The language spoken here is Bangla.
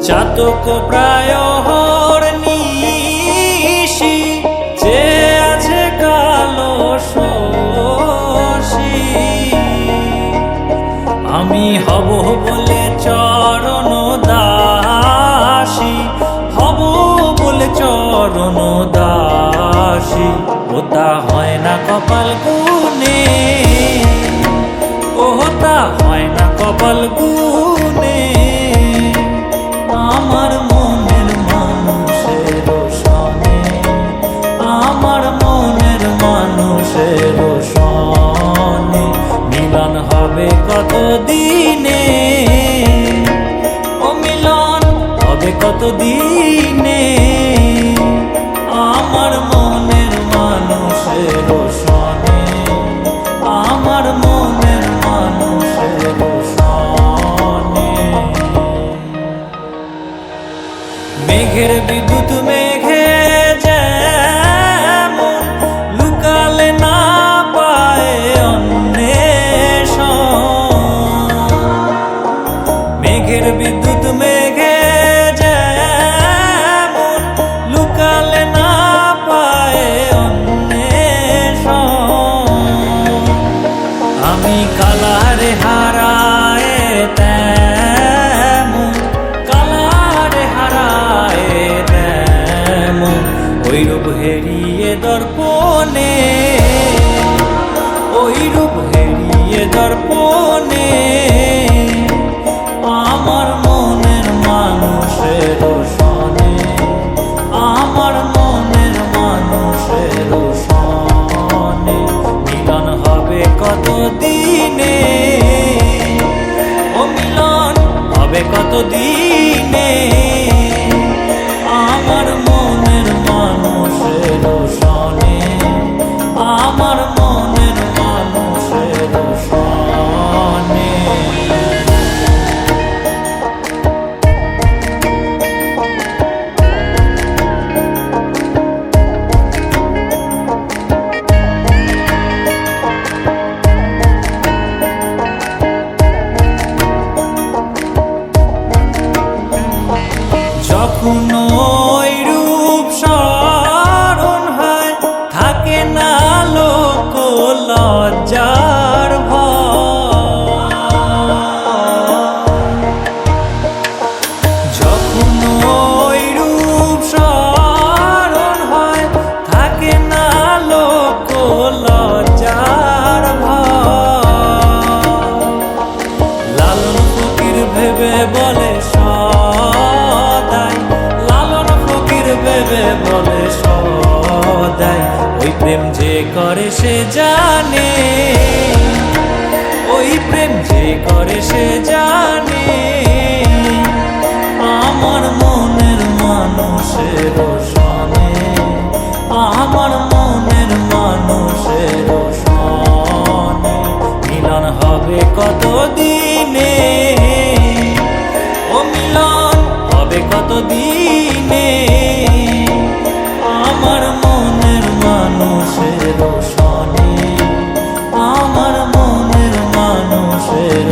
চাতক প্রায় হরনিশি যে আছে কালো শশী আমি হব বলে চরণ দাসী হব বলে চরণ দাসী ওটা হয় না কপাল গুনে ওটা হয় না কপাল গুনে আমার মনের মানুষের সনে আমার মনের মানুষের সনে মিলন হবে কত দিনে ও মিলন হবে কত দিনে আমার মনের মানুষের সনে আমার মনের মানুষের সনে মেঘের বিদ্যুৎ মেঘে যেমন লুকালে না পায় অন্বেষণ মেঘের বিদ্যুৎ মেঘে যেমন লুকালে না পায় অন্বেষণ আমি কালারে হারায় তেমন কালারে হারায় তেমন ওই রূপ হেরিয়ে দর্পণে ওই রূপ হেরিয়ে দর্পণে আমার মনের মানুষের সনে আমার মনের মানুষের সনে মিলন হবে কত দিনে ও মিলন হবে কত দিনে আমার মনের মানুষের সনে আমার মনের মানুষের সনে যখন ওই রূপ স্মরণ হয় থাকে না লোক লজ্জার ভয় যখন ওই রূপ স্মরণ হয় থাকে না লোক লজ্জার ভয় লালন ফকির ভেবে বলে ভেবে বলে সদাই ওই প্রেম যে করে সে জানে ওই প্রেম যে করে সে জানে আমার মনের মানুষের সনে আমার মনের মানুষের সনে মিলন হবে কত দিনে ও মিলন হবে কত দিনে আমার মনের মানুষের সনে আমার মনের মানুষের